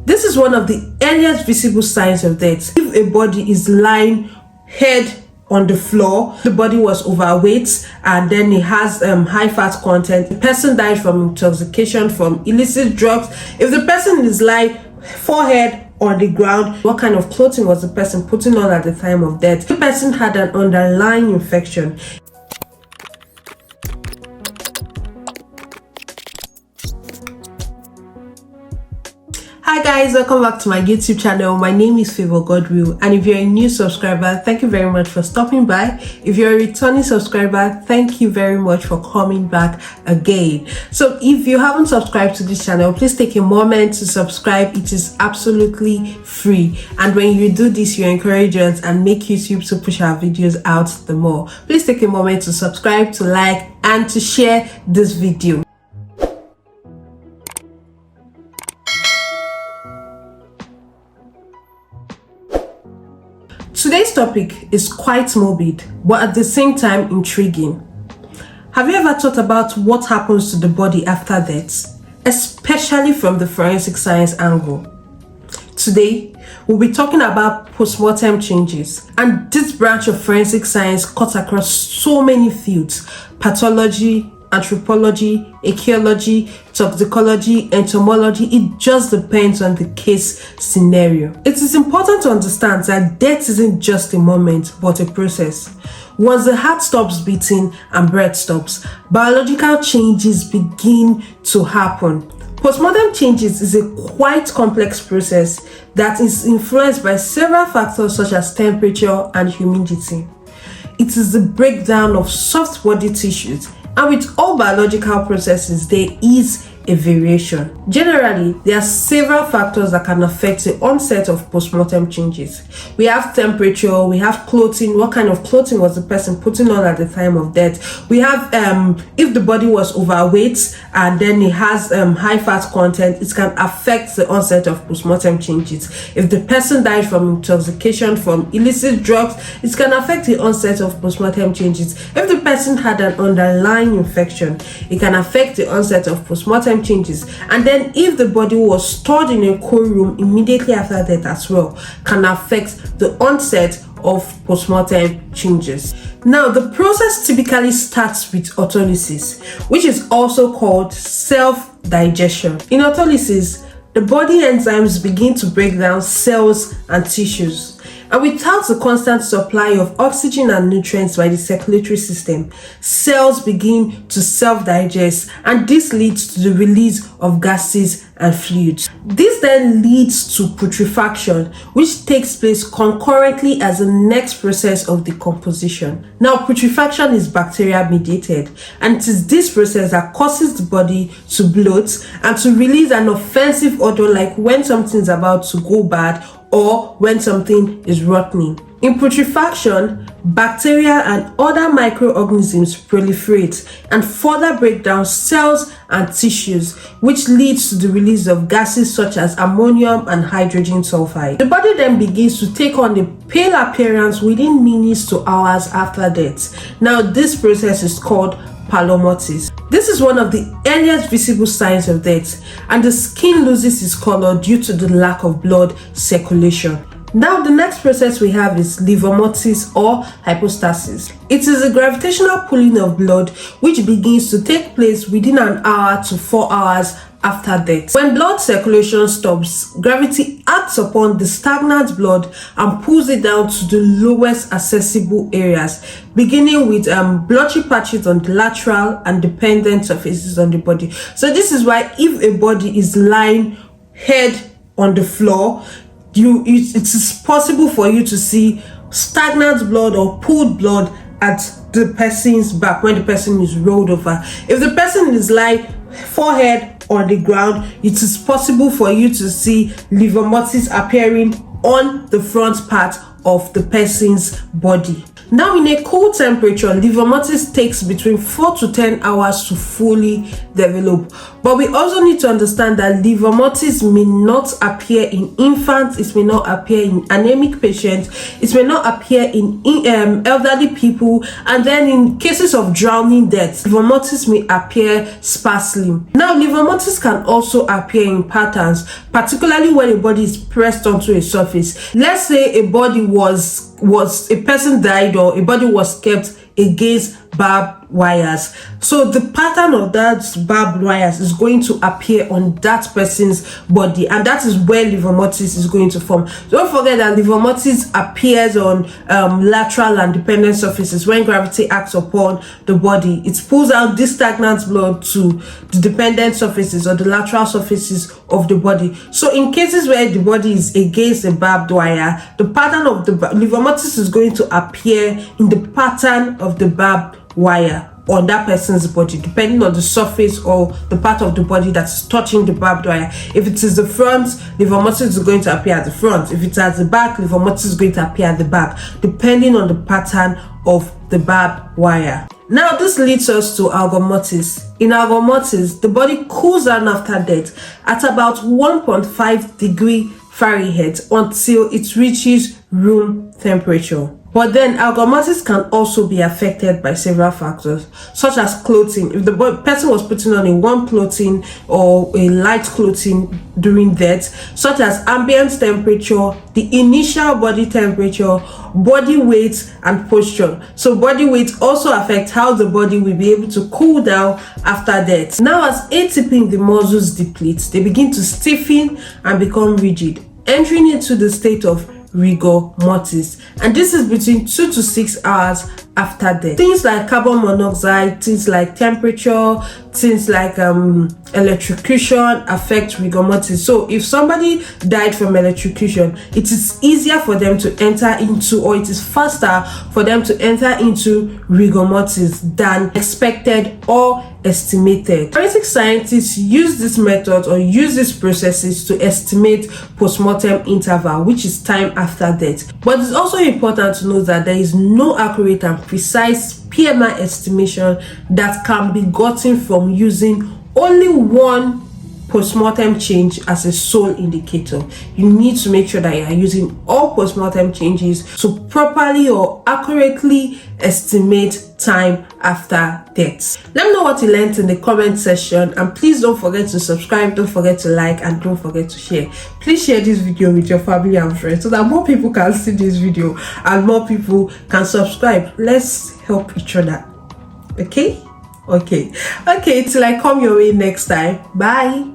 This is one of the earliest visible signs of death. If a body is lying head on the floor, the body was overweight, and then it has high fat content. The person died from intoxication from illicit drugs. If the person is lying forehead on the ground, what kind of clothing was the person putting on at the time of death? The person had an underlying infection. Hi guys, welcome back to my YouTube channel. My name is Favor Godwill, and if you're a new subscriber, thank you very much for stopping by. If you're a returning subscriber, thank you very much for coming back again. So if you haven't subscribed to this channel, please take a moment to subscribe. It is absolutely free, and when you do this, you encourage us and make YouTube to push our videos out the more. Please take a moment to subscribe, to like, and to share this video. Today's topic is quite morbid, but at the same time intriguing. Have you ever thought about what happens to the body after death, especially from the forensic science angle? Today, we'll be talking about postmortem changes, and this branch of forensic science cuts across so many fields: pathology, anthropology, archaeology, toxicology, entomology. It just depends on the case scenario. It is important to understand that death isn't just a moment, but a process. Once the heart stops beating and breath stops, biological changes begin to happen. Postmortem changes is a quite complex process that is influenced by several factors such as temperature and humidity. It is the breakdown of soft body tissues, and with all biological processes, there is a variation. Generally, there are several factors that can affect the onset of postmortem changes. We have temperature, we have clothing, what kind of clothing was the person putting on at the time of death. We have if the body was overweight and then it has high fat content, it can affect the onset of postmortem changes. If the person died from intoxication from illicit drugs, it can affect the onset of postmortem changes. If the person had an underlying infection, it can affect the onset of postmortem changes. And then if the body was stored in a cold room immediately after death as well, can affect the onset of postmortem changes. Now, the process typically starts with autolysis, which is also called self-digestion. In autolysis, the body enzymes begin to break down cells and tissues. And without the constant supply of oxygen and nutrients by the circulatory system, cells begin to self-digest, and this leads to the release of gases and fluids. This then leads to putrefaction, which takes place concurrently as the next process of decomposition. Now, putrefaction is bacteria mediated, and it is this process that causes the body to bloat and to release an offensive odor, like when something is about to go bad or when something is rotting. In putrefaction, bacteria and other microorganisms proliferate and further break down cells and tissues, which leads to the release of gases such as ammonium and hydrogen sulfide. The body then begins to take on a pale appearance within minutes to hours after death. Now, this process is called palomosis. This is one of the earliest visible signs of death, and the skin loses its color due to the lack of blood circulation. Now, the next process we have is levomosis or hypostasis. It is a gravitational pulling of blood which begins to take place within an hour to 4 hours after death. When blood circulation stops, gravity acts upon the stagnant blood and pulls it down to the lowest accessible areas, beginning with blotchy patches on the lateral and dependent surfaces on the body. So this is why if a body is lying head on the floor, it is possible for you to see stagnant blood or pooled blood at the person's back when the person is rolled over. If the person is lying forehead on the ground, it is possible for you to see levomosis appearing on the front part of the person's body. Now, in a cool temperature, livor mortis takes between 4 to 10 hours to fully develop. But we also need to understand that livor mortis may not appear in infants, it may not appear in anemic patients, it may not appear in elderly people, and then in cases of drowning deaths, livor mortis may appear sparsely. Now, livor mortis can also appear in patterns, particularly when a body is pressed onto a surface. Let's say a body a person died, or a body was kept against barbed wires. So the pattern of that barbed wires is going to appear on that person's body, and that is where livor mortis is going to form. Don't forget that livor mortis appears on lateral and dependent surfaces. When gravity acts upon the body, it pulls out this stagnant blood to the dependent surfaces or the lateral surfaces of the body. So in cases where the body is against a barbed wire, the pattern of the livor mortis is going to appear in the pattern of the barbed wire on that person's body, depending on the surface or the part of the body that's touching the barbed wire. If it is the front, livor mortis is going to appear at the front. If it's at the back, livor mortis is going to appear at the back, depending on the pattern of the barbed wire. Now, this leads us to algor mortis. In algor mortis, the body cools down after death at about 1.5 degrees Fahrenheit until it reaches room temperature. But then algor mortis can also be affected by several factors, such as clothing. If the person was putting on a warm clothing or a light clothing during death, such as ambient temperature, the initial body temperature, body weight, and posture. So body weight also affects how the body will be able to cool down after death. Now, as ATP in the muscles depletes, they begin to stiffen and become rigid, entering into the state of rigor mortis, and this is between 2 to 6 hours after death. Things like carbon monoxide, things like temperature, things like electrocution affect rigor mortis. So if somebody died from electrocution, it is easier for them to enter into, or it is faster for them to enter into rigor mortis than expected or estimated. Forensic scientists use this method or use these processes to estimate post-mortem interval, which is time after death. But it's also important to note that there is no accurate and precise PMI estimation that can be gotten from using only one post-mortem change as a sole indicator. You need to make sure that you are using all post-mortem changes to properly or accurately estimate time after death. Let me know what you learned in the comment section, and please don't forget to subscribe, don't forget to like, and don't forget to share. Please share this video with your family and friends so that more people can see this video and more people can subscribe. Let's help each other. Okay, till I come your way next time. Bye.